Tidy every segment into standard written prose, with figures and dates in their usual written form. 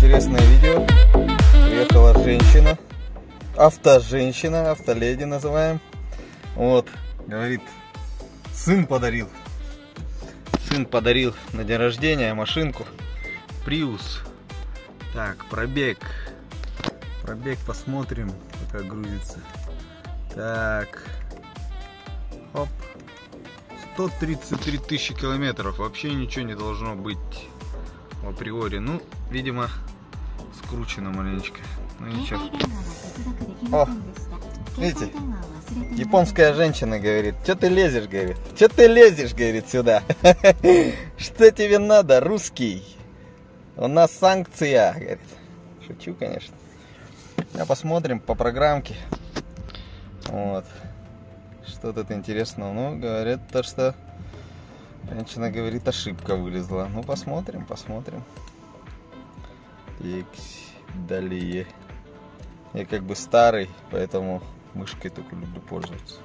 интересное видео. Приехала женщина, автоженщина, автоледи называем. Вот, говорит, сын подарил на день рождения машинку Prius. Так, пробег посмотрим, пока грузится. Так, хоп, 133 тысячи километров. Вообще ничего не должно быть априори. Ну, видимо, скручено маленечко. Ну ничего. О, видите, японская женщина говорит: что ты лезешь, говорит, говорит, сюда. Что тебе надо, русский? У нас санкция, говорит. Шучу, конечно. А посмотрим по программке. Вот. Что тут интересного? Ну, говорят то, что женщина говорит, ошибка вылезла. Ну, посмотрим. Далее. Я как бы старый, поэтому мышкой только люблю пользоваться.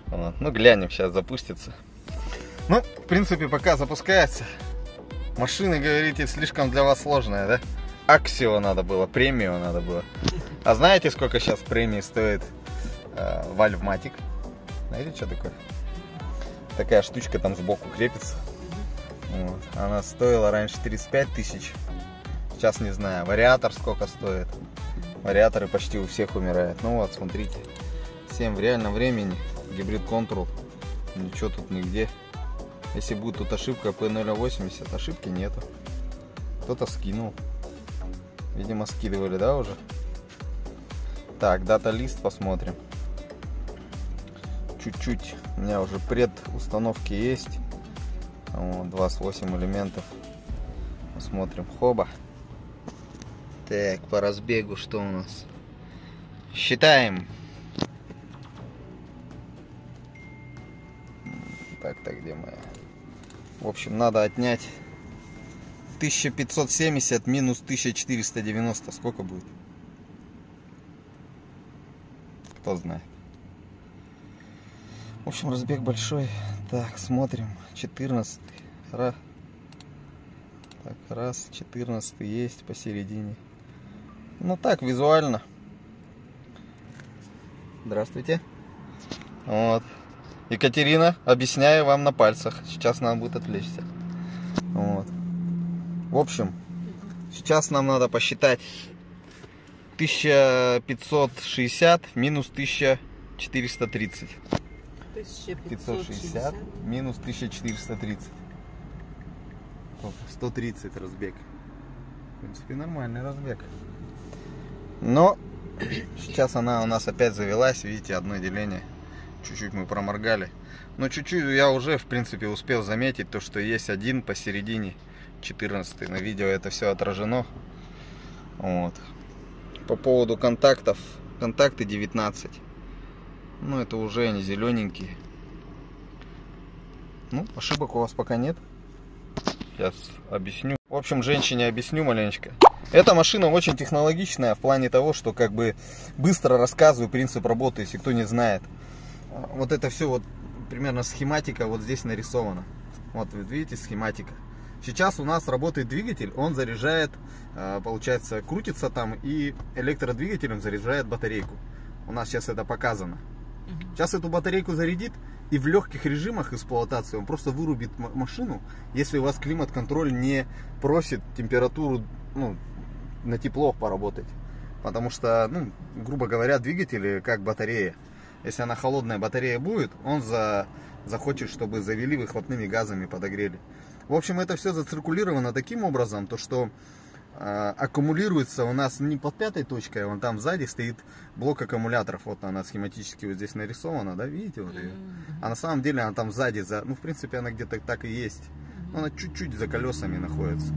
Вот. Ну, глянем, сейчас запустится. Ну, в принципе, пока запускается. Машина, говорите, слишком для вас сложная, да? Аксио надо было, премио надо было. А знаете, сколько сейчас премии стоит Valvematic? Знаете, что такое? Такая штучка там сбоку крепится. Вот. Она стоила раньше 35 тысяч. Сейчас не знаю. Вариатор сколько стоит. Вариаторы почти у всех умирают. Ну вот, смотрите. 7 в реальном времени. Гибрид Control. Ничего тут нигде. Если будет тут ошибка P080, ошибки нету. Кто-то скинул. Видимо, скидывали, да, уже? Так, дата-лист посмотрим. Чуть-чуть. У меня уже предустановки есть. Вот, 28 элементов. Посмотрим. Хоба. Так, по разбегу что у нас? Считаем. Так, где моя? В общем, надо отнять 1570 минус 1490. Сколько будет? Кто знает. В общем, разбег большой. Так, смотрим. 14. Так, раз. 14 есть посередине. Ну так, визуально. Здравствуйте. Вот. Екатерина, объясняю вам на пальцах. Сейчас нам будет отвлечься. Вот. В общем, сейчас нам надо посчитать 1560 минус 1430. 560 минус 1430. 130 разбег. В принципе, нормальный разбег. Но сейчас она у нас опять завелась. Видите, одно деление. Чуть-чуть мы проморгали. Но чуть-чуть я уже, в принципе, успел заметить то, что есть один посередине, 14. На видео это все отражено. Вот. По поводу контактов. Контакты 19. Ну, это уже они зелененькие. Ну, ошибок у вас пока нет. Сейчас объясню. В общем, женщине объясню маленечко. Эта машина очень технологичная в плане того, что как бы быстро рассказываю принцип работы, если кто не знает. Вот это все вот примерно схематика вот здесь нарисована. Вот вы видите схематика. Сейчас у нас работает двигатель, он заряжает, получается, крутится там и электродвигателем заряжает батарейку. У нас сейчас это показано. Сейчас эту батарейку зарядит, и в легких режимах эксплуатации он просто вырубит машину, если у вас климат-контроль не просит температуру, ну, на тепло поработать. Потому что, ну, грубо говоря, двигатель как батарея. Если она холодная батарея будет, он захочет, чтобы завели выхлопными газами, подогрели. В общем, это все зациркулировано таким образом, то что аккумулируется у нас не под пятой точкой, а вон там сзади стоит блок аккумуляторов. Вот она схематически вот здесь нарисована, да, видите? Вот ее. А на самом деле она там сзади, ну, в принципе, она где-то так и есть. Но она чуть-чуть за колесами находится,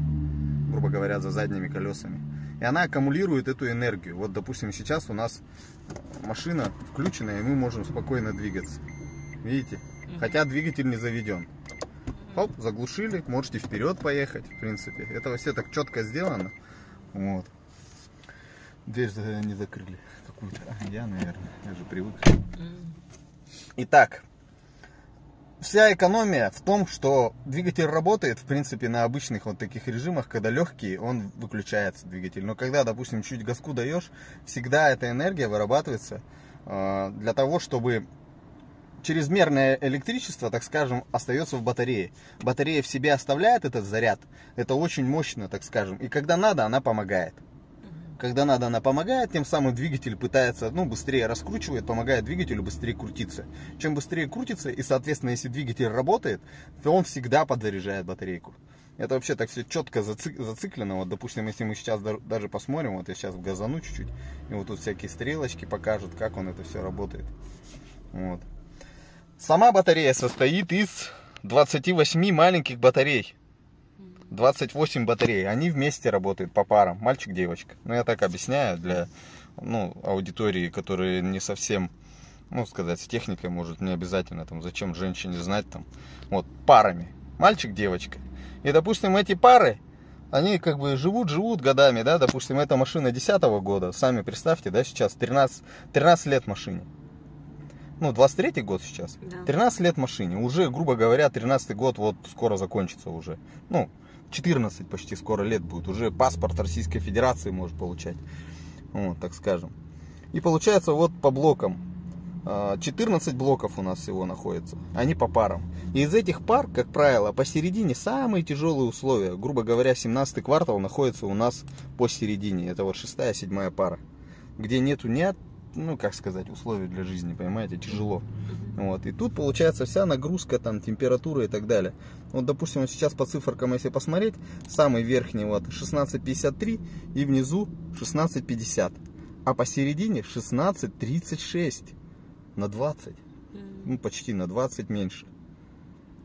грубо говоря, за задними колесами. И она аккумулирует эту энергию. Вот, допустим, сейчас у нас машина включена, и мы можем спокойно двигаться. Видите? Хотя двигатель не заведен. Хоп, заглушили, можете вперед поехать, в принципе. Это все так четко сделано. Вот. Дверь не закрыли какую-то. Я, наверное, я же привык. Итак, вся экономия в том, что двигатель работает, в принципе, на обычных вот таких режимах, когда легкий, он выключается, двигатель. Но когда, допустим, чуть газку даешь, всегда эта энергия вырабатывается для того, чтобы чрезмерное электричество, так скажем, остается в батарее. Батарея в себе оставляет этот заряд. Это очень мощно, так скажем. И когда надо, она помогает. Когда надо, она помогает, тем самым двигатель пытается, быстрее раскручивает, помогает двигателю быстрее крутиться. Чем быстрее крутится, и, соответственно, если двигатель работает, то он всегда подзаряжает батарейку. Это вообще так все четко зациклено. Вот, допустим, если мы сейчас даже посмотрим, вот я сейчас газану чуть-чуть, и вот тут всякие стрелочки покажут, как он это все работает. Вот. Сама батарея состоит из 28 маленьких батарей. 28 батарей. Они вместе работают по парам. Мальчик-девочка. Я так объясняю для аудитории, которые не совсем, с техникой, может, не обязательно. Зачем женщине знать Вот, парами. Мальчик-девочка. И, допустим, эти пары, они живут годами, да. Допустим, эта машина 10-го года. Сами представьте, да, сейчас 13 лет машине. 23-й год сейчас. Да. 13 лет машине. Уже, грубо говоря, 13-й год вот скоро закончится уже. 14 почти скоро лет будет. Уже паспорт Российской Федерации может получать. Вот, так скажем. И получается вот по блокам. 14 блоков у нас всего находится. Они по парам. И из этих пар, как правило, посередине самые тяжелые условия. Грубо говоря, 17-й квартал находится у нас посередине. Это вот 6-я, 7-я пара. Где нету условий для жизни, понимаете, тяжело. Вот. И тут получается вся нагрузка, температура и так далее. Вот, допустим, сейчас по циферкам, если посмотреть, самый верхний 16,53 и внизу 16,50. А посередине 16,36 на 20. Почти на 20 меньше.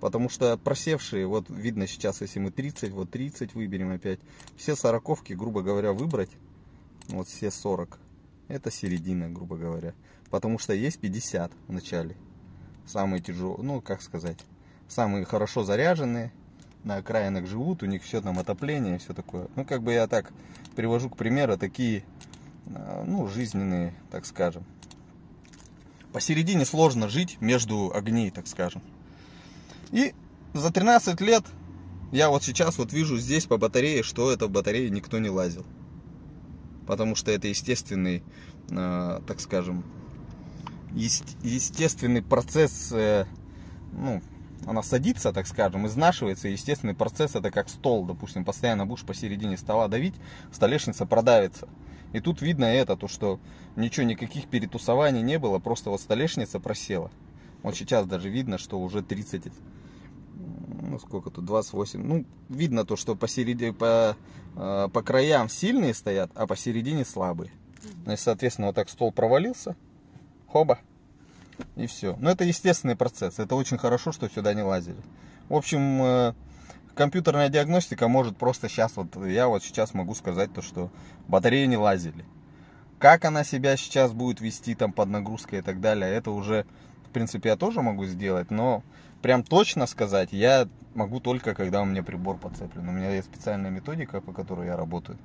Потому что просевшие, вот видно сейчас, если мы 30, вот 30 выберем опять. Все 40-ки, грубо говоря, выбрать. Вот все 40. Это середина, грубо говоря. Потому что есть 50 в начале. Самые тяжелые, самые хорошо заряженные. На окраинах живут, у них все отопление и все такое. Я так привожу к примеру такие, жизненные, так скажем. Посередине сложно жить между огней, так скажем. И за 13 лет я вот сейчас вижу здесь по батарее, что это в батарее никто не лазил. Потому что это естественный, так скажем, естественный процесс, она садится, так скажем, изнашивается. Естественный процесс, это как стол, допустим, постоянно будешь посередине стола давить, столешница продавится. И тут видно то, что никаких перетусований не было, просто вот столешница просела. Вот сейчас даже видно, что уже 30, сколько тут, 28. Видно то, что посередине, по краям сильные стоят, а посередине слабые. И, соответственно, вот так стол провалился, хоба, и все. Но это естественный процесс. Это очень хорошо, что сюда не лазили. В общем, компьютерная диагностика может просто сейчас, я сейчас могу сказать то, что батареи не лазили. Как она себя сейчас будет вести под нагрузкой и так далее, это уже, в принципе, я тоже могу сделать, но прям точно сказать я могу только, когда у меня прибор подцеплен. У меня есть специальная методика, по которой я работаю.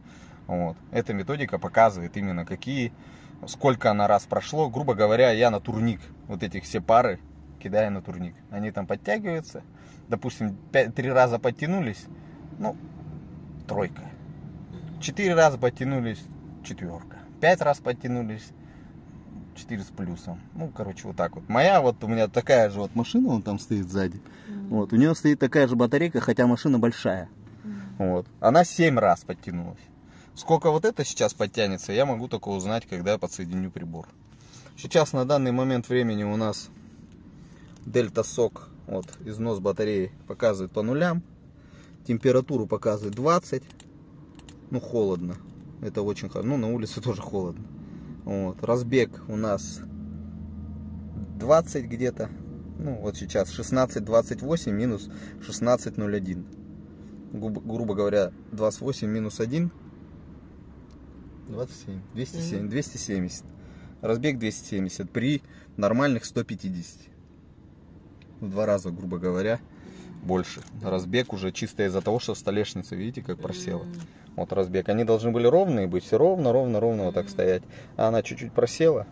Вот. Эта методика показывает именно сколько она раз прошло. Грубо говоря, я на турник вот этих все пары кидаю на турник. Они подтягиваются. Допустим, 3 раза подтянулись, 3. 4 раза подтянулись, 4. 5 раз подтянулись, 4 с плюсом. Вот так вот. Моя, у меня такая же машина, он там стоит сзади. Вот. У нее стоит такая же батарейка, хотя машина большая. Вот. Она 7 раз подтянулась. Сколько вот это сейчас подтянется, я могу только узнать, когда я подсоединю прибор. Сейчас на данный момент времени у нас Delta SOC, износ батареи показывает по нулям. Температуру показывает 20. Холодно. Это очень холодно. На улице тоже холодно. Вот. Разбег у нас 20 где-то. Сейчас 16.28 минус 16.01. Грубо говоря, 28 минус 1. 27. 270. Разбег 270 при нормальных 150. В 2 раза, грубо говоря, больше. Разбег уже чисто из-за того, что столешница, видите, как просела. Вот разбег. Они должны были ровные быть, все ровно вот так стоять. А она чуть-чуть просела.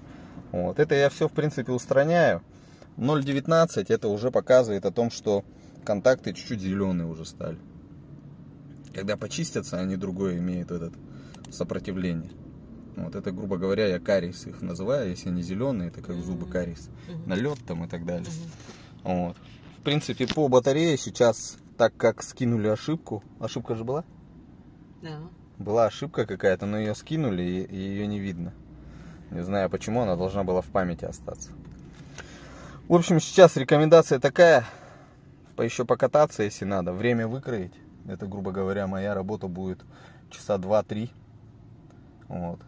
Вот. Это я все, в принципе, устраняю. 0,19 это уже показывает о том, что контакты чуть-чуть зеленые уже стали. Когда почистятся, они другое имеют этот сопротивление. Вот это, грубо говоря, я кариес их называю. Если они зеленые, это как зубы кариес. Налет там и так далее. Вот. В принципе, по батарее сейчас, так как скинули ошибку. Ошибка же была? Да. Была ошибка какая-то, но ее скинули, и ее не видно. Не знаю почему, она должна была в памяти остаться. В общем, сейчас рекомендация такая. Еще покататься, если надо. Время выкроить. Это, грубо говоря, моя работа будет часа 2-3. Вот.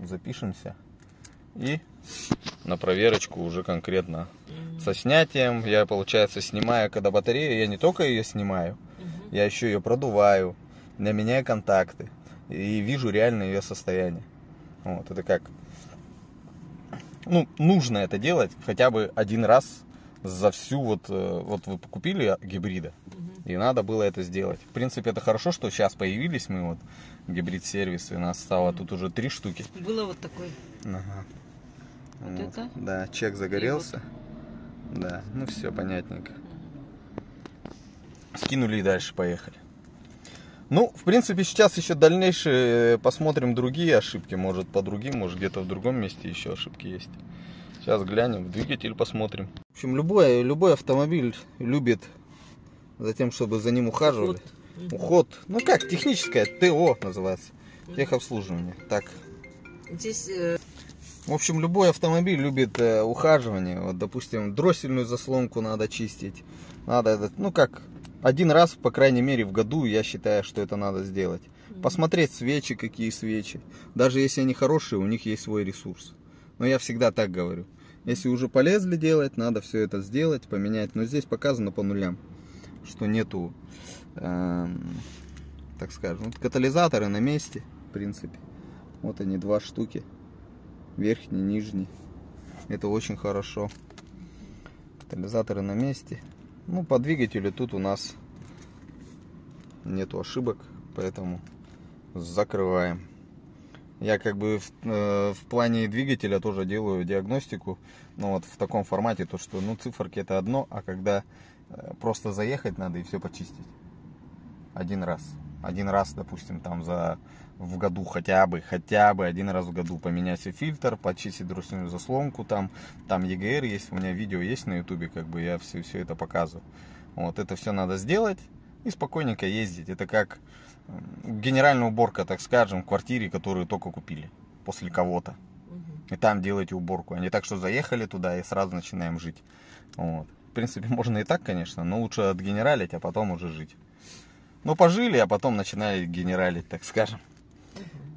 Запишемся. И на проверочку уже конкретно. Со снятием. Я, получается, снимаю, когда батарея, я не только ее снимаю, я еще ее продуваю, я меняю контакты. И вижу реально ее состояние. Вот. Это как... Ну, нужно это делать хотя бы один раз за всю вот вы купили гибрида, и надо было это сделать. В принципе, это хорошо, что сейчас появились мы вот гибрид-сервисы, у нас стало тут уже 3 штуки. Было вот такой. Ага. Вот это? Да, чек загорелся. Вот. Да, ну все понятненько. Скинули и дальше поехали. Ну, в принципе, сейчас еще дальнейшие посмотрим другие ошибки. Может, по другим, может, где-то в другом месте еще ошибки есть. Сейчас глянем, двигатель посмотрим. В общем, любой автомобиль любит за тем, чтобы за ним ухаживали. Уход. Ну как, техническое, ТО называется. Техобслуживание. Так. Здесь... В общем, любой автомобиль любит ухаживание. Вот, допустим, дроссельную заслонку надо чистить. Надо, ну как... Один раз, по крайней мере, в году, я считаю, что это надо сделать. Посмотреть свечи, какие свечи. Даже если они хорошие, у них есть свой ресурс. Но я всегда так говорю. Если уже полезли делать, надо все это сделать, поменять. Но здесь показано по нулям, что нету, так скажем, вот катализаторы на месте, в принципе. Вот они, 2 штуки. Верхний, нижний. Это очень хорошо. Катализаторы на месте. Ну, по двигателю тут у нас нету ошибок, поэтому закрываем. Я как бы в плане двигателя тоже делаю диагностику, но вот в таком формате, то что, ну, циферки это одно, а когда просто заехать надо и все почистить. Один раз, допустим, там в году хотя бы один раз в году поменять фильтр, почистить дроссельную заслонку, там EGR есть, у меня видео есть на ютубе, как бы я все это показываю. Вот это все надо сделать и спокойненько ездить. Это как генеральная уборка, так скажем, в квартире, которую только купили после кого-то. И там делаете уборку, а не так, что заехали туда и сразу начинаем жить. Вот. В принципе, можно и так, конечно, но лучше отгенералить, а потом уже жить. Ну, пожили, а потом начинали генералить, так скажем.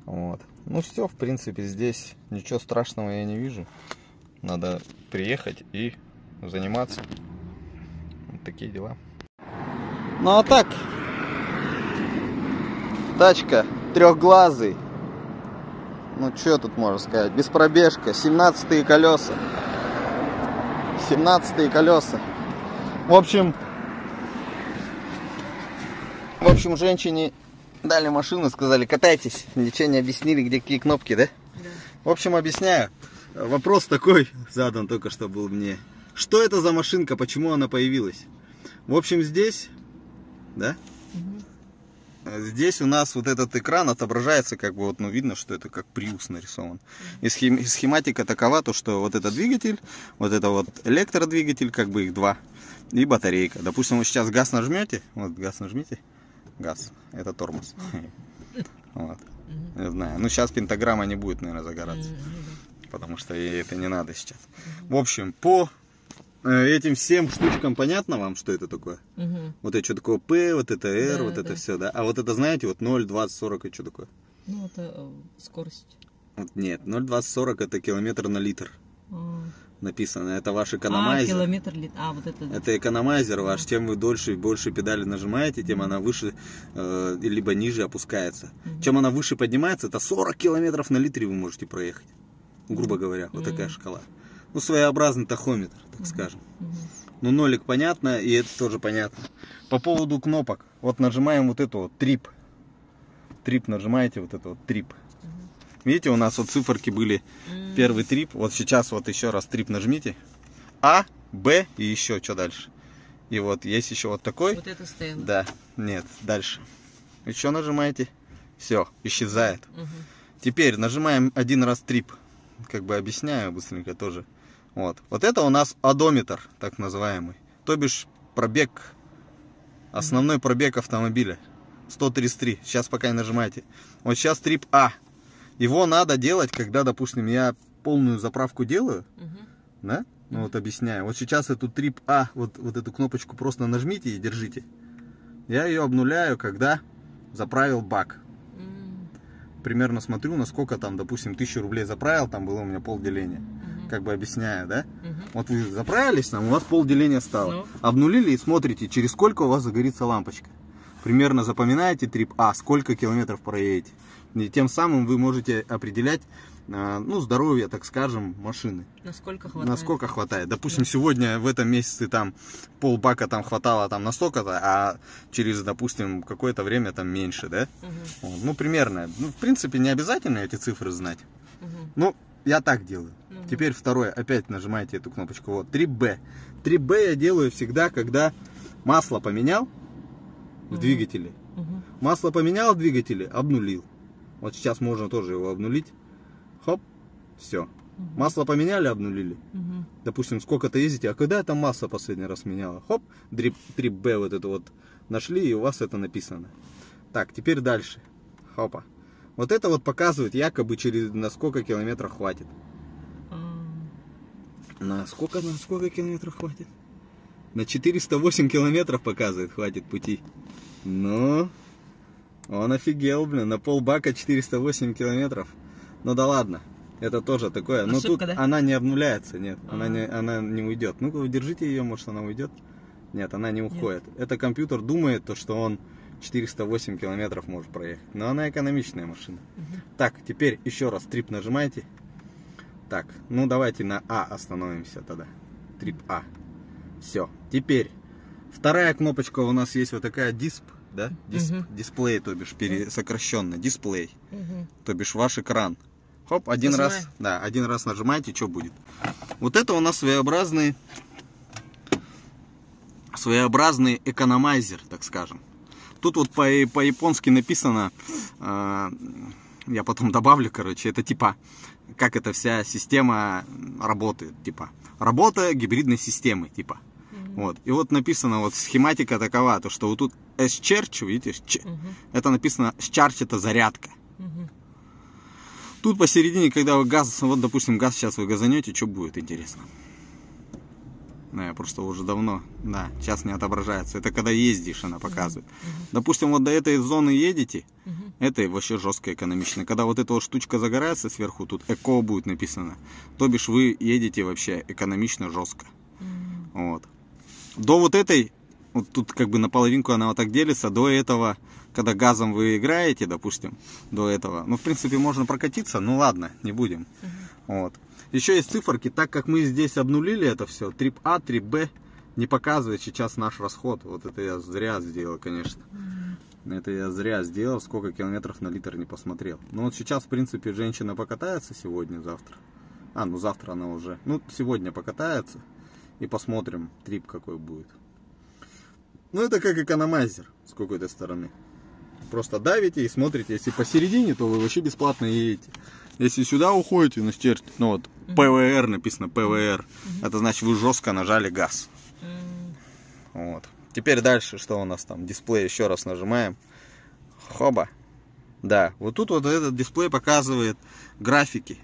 Вот. Ну, все, в принципе, здесь ничего страшного я не вижу. Надо приехать и заниматься. Вот такие дела. Ну, а так, тачка трехглазый. Ну, что тут можно сказать? Беспробежка, 17-е колеса. 17-е колеса. В общем, женщине дали машину, сказали, катайтесь. Ничего не объяснили, где какие кнопки, да? Да. В общем, объясняю. Вопрос такой задан только что был мне. Что это за машинка, почему она появилась? В общем, здесь, да? Здесь у нас вот этот экран отображается, как бы, вот, ну, видно, что это как Prius нарисован. И схематика такова, то, что вот это двигатель, вот это вот электродвигатель, как бы их 2, и батарейка. Допустим, вы сейчас газ нажмете, вот газ нажмите, газ, это тормоз. Вот. Не знаю, ну сейчас пентаграмма не будет, наверное, загораться, потому что ей это не надо сейчас. В общем, по этим всем штучкам понятно вам, что это такое? Вот это что такое P, вот это R, да, вот это все, да? А вот это, знаете, вот 0, 20, 40, это что такое? Ну, это скорость. Вот нет, 0, 20, 40 это километр на литр. Написано, это ваш экономайзер. Километр литр, вот это. Это экономайзер ваш, чем вы дольше и больше педали нажимаете, тем она выше, либо ниже опускается. Чем она выше поднимается, это 40 километров на литре вы можете проехать. Грубо говоря, вот такая шкала. Ну, своеобразный тахометр, так скажем. Ну, нолик понятно, и это тоже понятно. По поводу кнопок. Вот нажимаем вот эту вот трип. Трип нажимаете, вот это вот трип. Видите, у нас вот циферки были. Первый трип. Вот сейчас вот еще раз трип нажмите. А, Б и еще что дальше. И вот есть еще вот такой. Вот это стенд. Да, нет, дальше. Еще нажимаете, все, исчезает. Угу. Теперь нажимаем один раз трип. Как бы объясняю быстренько тоже. Вот это у нас одометр, так называемый. То бишь пробег, основной пробег автомобиля. 133. Сейчас пока не нажимаете. Вот сейчас трип А. Его надо делать, когда, допустим, я полную заправку делаю. Да? Ну вот объясняю. Вот сейчас эту трип А, вот эту кнопочку просто нажмите и держите. Я ее обнуляю, когда заправил бак. Примерно смотрю, насколько там, допустим, 1000 рублей заправил, там было у меня полделения. Как бы объясняю, да? Вот вы заправились, там у вас полделения стало. Обнулили и смотрите, через сколько у вас загорится лампочка. Примерно запоминаете трип А, сколько километров проедете. И тем самым вы можете определять, ну, здоровье, так скажем, машины. Насколько хватает. Насколько хватает. Допустим, сегодня в этом месяце там полбака там хватало там на столько-то, а через, допустим, какое-то время там меньше, да? Ну, примерно. Ну, в принципе, не обязательно эти цифры знать. Ну, я так делаю. Теперь второе. Опять нажимаете эту кнопочку. Вот, 3B. 3B я делаю всегда, когда масло поменял в двигателе. Масло поменял в двигателе, обнулил. Вот сейчас можно тоже его обнулить. Хоп, все. Масло поменяли, обнулили. Допустим, сколько-то ездите, а когда это масло последний раз меняло? Хоп, 3B вот это вот нашли, и у вас это написано. Так, теперь дальше. Хопа. Вот это вот показывает якобы на сколько километров хватит. На сколько километров хватит? На 408 километров показывает, хватит пути. Ну, он офигел, блин, на полбака 408 километров. Ну да ладно, это тоже такое. Но тут да? Она не обнуляется, нет, она не уйдет. Ну-ка, вы держите ее, может она уйдет. Нет, она не уходит. Нет. Это компьютер думает, что он 408 километров может проехать. Но она экономичная машина. Так, теперь еще раз трип нажимаете. Так, ну давайте на А остановимся тогда. Трип А. Все. Теперь вторая кнопочка у нас есть вот такая дисп, да? Дисплей, то бишь сокращенно. Дисплей. То бишь ваш экран. Хоп, один раз нажимаете, что будет? Вот это у нас своеобразный экономайзер, так скажем. Тут вот по-японски написано, я потом добавлю, короче, это типа, как эта вся система работает, типа, работа гибридной системы, типа. Вот. И вот написано, вот схематика такова, то что вот тут S-Charge, видите, это написано S-Charge, это зарядка. Тут посередине, когда вы газ, вот допустим газ сейчас вы газанете, что будет, интересно? Я просто уже давно, да, сейчас не отображается. Это когда ездишь, она показывает. Допустим, вот до этой зоны едете, это вообще жестко экономично. Когда вот эта вот штучка загорается сверху, тут эко будет написано. То бишь вы едете вообще экономично, жестко. Вот. До вот этой, вот тут как бы наполовинку она вот так делится, до этого, когда газом вы играете, допустим, до этого, ну, в принципе, можно прокатиться, ну, ладно, не будем. Вот. Еще есть циферки, так как мы здесь обнулили это все, трип А, трип Б не показывает сейчас наш расход. Вот это я зря сделал, конечно. Это я зря сделал, сколько километров на литр не посмотрел. Но вот сейчас, в принципе, женщина покатается сегодня, завтра. Ну завтра она уже, ну, сегодня покатается. И посмотрим, трип какой будет. Ну, это как экономайзер с какой-то стороны. Просто давите и смотрите. Если посередине, то вы вообще бесплатно едете. Если сюда уходите, ну вот, ПВР написано, ПВР. Это значит, вы жестко нажали газ. Вот. Теперь дальше, что у нас там? Дисплей, еще раз нажимаем. Хоба. Да, вот тут вот этот дисплей показывает графики.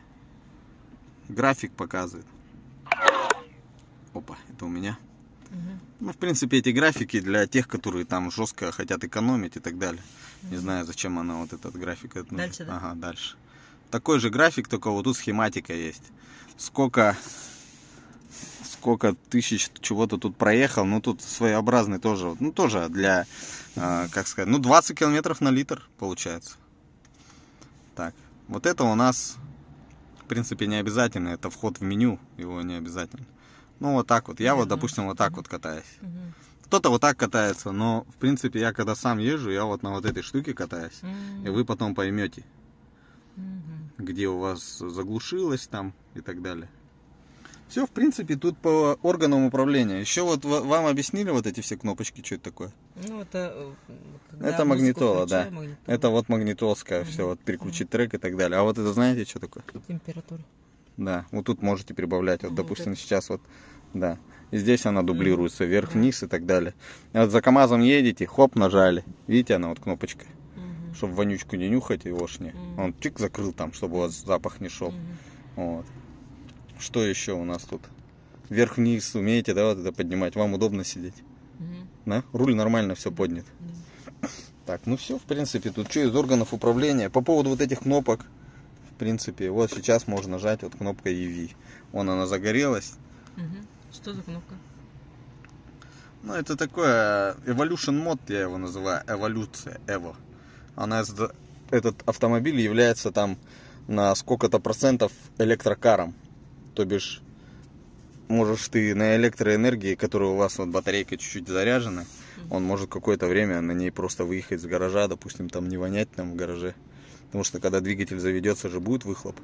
График показывает. Опа, это у меня. Ну, в принципе, эти графики для тех, которые там жестко хотят экономить и так далее. Не знаю, зачем она вот этот график. Дальше, да? Ага, дальше. Такой же график, только вот тут схематика есть. Сколько тысяч чего-то тут проехал. Ну, тут своеобразный тоже. Ну, тоже для, как сказать, ну, 20 километров на литр получается. Так, вот это у нас, в принципе, не обязательно. Это вход в меню, его не обязательно. Ну, вот так вот. Я вот, допустим, вот так вот катаюсь. Кто-то вот так катается, но, в принципе, я когда сам езжу, я вот на вот этой штуке катаюсь. И вы потом поймете, где у вас заглушилось там и так далее. Все, в принципе, тут по органам управления. Еще вот вам объяснили вот эти все кнопочки, что это такое? Ну, это... Это магнитола, да. Это вот магнитолская, все, вот переключить трек и так далее. А вот это знаете, что такое? Температура. Да, вот тут можете прибавлять. Вот, допустим, сейчас вот, да. И здесь она дублируется, вверх-вниз и так далее. И вот за КамАЗом едете, хоп, нажали. Видите, она вот кнопочка. Чтобы вонючку не нюхать егошни. Он чик закрыл там, чтобы у вас запах не шел. Вот. Что еще у нас тут? Вверх-вниз умеете, да, вот это поднимать. Вам удобно сидеть. Да? Руль нормально все поднят. Так, ну все, в принципе, тут что из органов управления. По поводу вот этих кнопок, в принципе, вот сейчас можно нажать вот кнопка EV. Вон она загорелась. Что за кнопка? Ну, это такое Evolution Mode, я его называю, эволюция, Evo. Этот автомобиль является там на сколько-то процентов электрокаром. То бишь, можешь ты на электроэнергии, которая у вас вот батарейка чуть-чуть заряжена, он может какое-то время на ней просто выехать с гаража, допустим, там не вонять там в гараже. Потому что когда двигатель заведется, же будет выхлоп.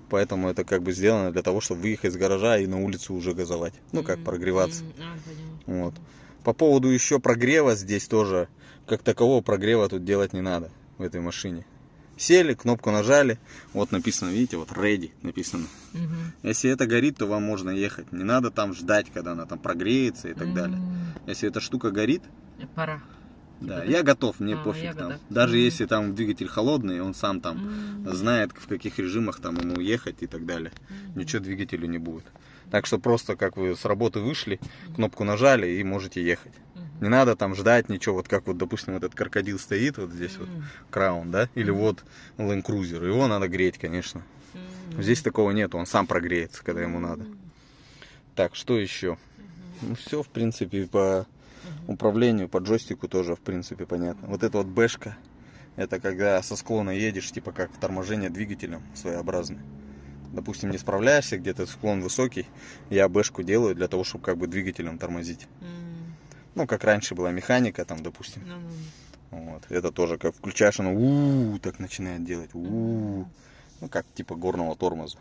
Поэтому это как бы сделано для того, чтобы выехать с гаража и на улицу уже газовать. Ну, как прогреваться. Вот. По поводу еще прогрева здесь тоже, как такового прогрева тут делать не надо в этой машине. Сели, кнопку нажали, вот написано, видите, вот ready написано. Если это горит, то вам можно ехать. Не надо там ждать, когда она там прогреется и так далее. Если эта штука горит, пора. Да, я готов, мне пофиг там. Даже если там двигатель холодный, он сам там знает, в каких режимах там ему ехать и так далее. Ничего двигателю не будет. Так что просто как вы с работы вышли, кнопку нажали и можете ехать. Не надо там ждать ничего, вот как вот, допустим, вот этот крокодил стоит вот здесь вот, Краун, да, или вот Land Cruiser, его надо греть, конечно. Здесь такого нет, он сам прогреется, когда ему надо. Так, что еще? Ну все, в принципе, по управлению, по джойстику тоже, в принципе, понятно. Вот эта вот бэшка, это когда со склона едешь, типа как торможение двигателем своеобразное. Допустим, не справляешься, где-то склон высокий, я бэшку делаю для того, чтобы как бы двигателем тормозить. Ну, как раньше была механика, там, допустим. Вот. Это тоже, как включаешь, оно так начинает делать. Ну, как типа горного тормоза.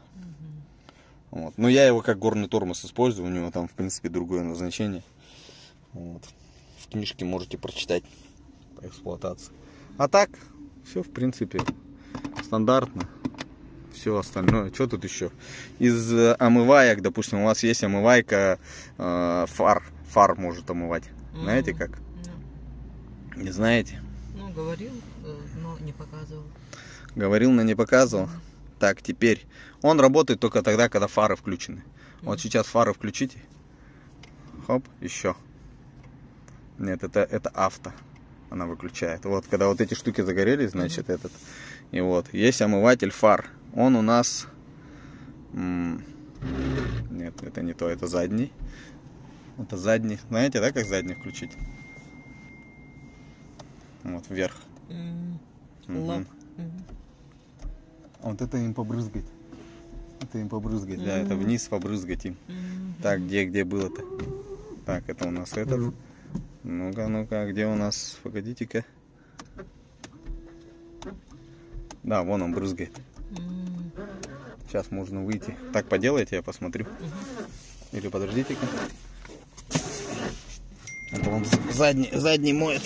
Вот. Но я его как горный тормоз использую, у него там, в принципе, другое назначение. Вот. В книжке можете прочитать по эксплуатации. А так, все, в принципе, стандартно. Все остальное. Что тут еще? Из омываек, допустим, у вас есть омывайка фар. Фар может омывать. Знаете как? Не знаете? Ну, говорил, но не показывал. Говорил, но не показывал. Так, теперь. Он работает только тогда, когда фары включены. Вот сейчас фары включите. Хоп, еще. Нет, это авто. Она выключает. Вот, когда вот эти штуки загорелись, значит, этот. И вот, есть омыватель фар. Он у нас... Нет, это не то, это задний. Это задний. Знаете, да, как задний включить? Вот, вверх. Лоб. Вот это им побрызгать. Это им побрызгать, да, это вниз побрызгать им. Так, где было-то? Так, это у нас этот. Ну-ка, где у нас? Погодите-ка. Да, вон он брызгает. Сейчас можно выйти. Так, поделайте, я посмотрю. Или подождите-ка. Это он задний моет.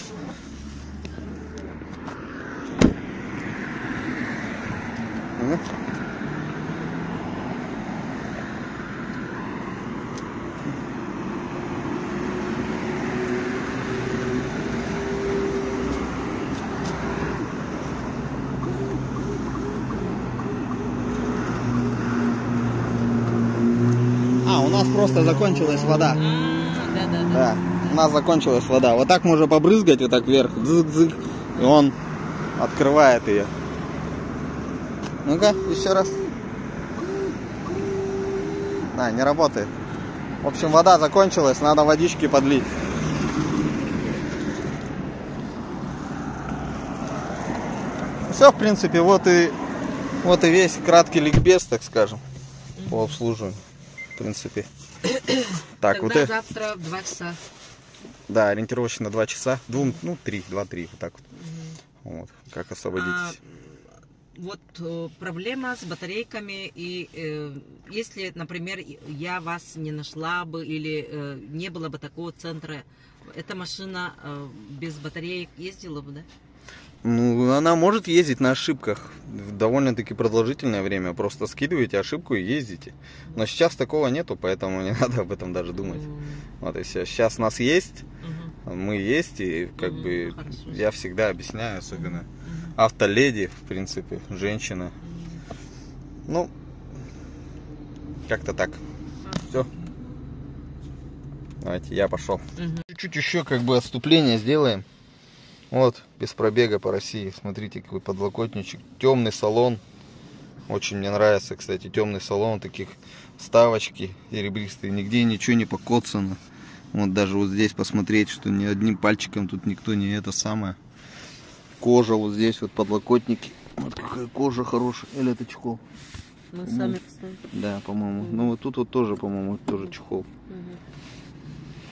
У нас просто закончилась вода. Да, у нас закончилась вода. Вот так можно побрызгать, вот так вверх, дзык-дзык, и он открывает ее. Ну-ка, еще раз. Да, не работает. В общем, вода закончилась, надо водички подлить. Все, в принципе, вот и весь краткий ликбез, так скажем, по обслуживанию. В принципе. Так, тогда вот завтра в 2 часа. Да, ориентировочно 2 часа. 2-3, вот так вот. Вот, как освободитесь. вот проблема с батарейками, и если, например, я вас не нашла бы или не было бы такого центра, эта машина без батареек ездила бы, да? Ну, она может ездить на ошибках довольно-таки продолжительное время. Просто скидываете ошибку и ездите. Но сейчас такого нету, поэтому не надо об этом даже думать. Вот и все. Сейчас нас есть, мы есть, и как бы хорошо. я всегда объясняю, особенно автоледи, в принципе, женщина. Ну, как-то так. Все. Давайте, я пошел. Чуть-чуть еще как бы отступление сделаем. Вот, без пробега по России. Смотрите, какой подлокотничек. Темный салон. Очень мне нравится, кстати, темный салон. Таких вставочки серебристые. Нигде ничего не покоцано. Вот даже вот здесь посмотреть, что ни одним пальчиком тут никто не это самое. Кожа вот здесь, вот подлокотники. Вот какая кожа хорошая. Или это чехол? Мы сами поставим. Да, по-моему. Ну вот тут вот тоже, по-моему, тоже чехол.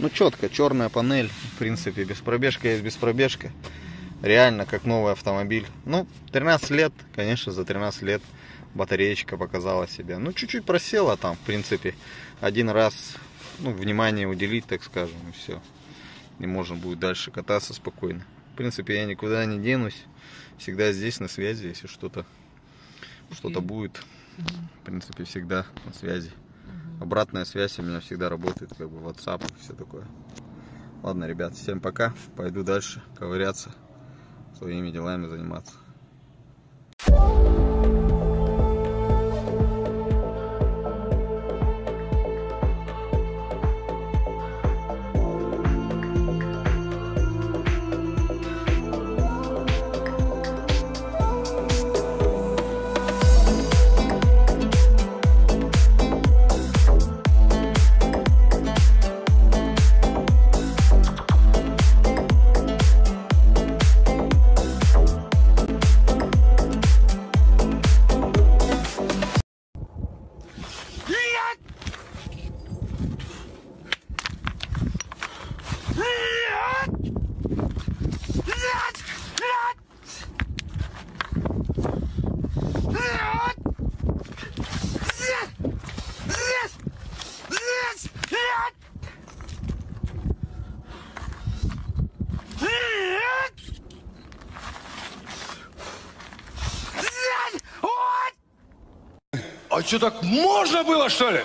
Ну четко, черная панель, в принципе, без пробежка есть без пробежка. Реально, как новый автомобиль. Ну, 13 лет, конечно, за 13 лет батареечка показала себя. Ну, чуть-чуть просела там, в принципе. Один раз, ну, внимание уделить, так скажем, и все. И можно будет дальше кататься спокойно. В принципе, я никуда не денусь. Всегда здесь на связи, если что-то будет. В принципе, всегда на связи. Обратная связь у меня всегда работает, как бы WhatsApp и все такое. Ладно, ребят, всем пока. Пойду дальше ковыряться, своими делами заниматься. А что, так можно было, что ли?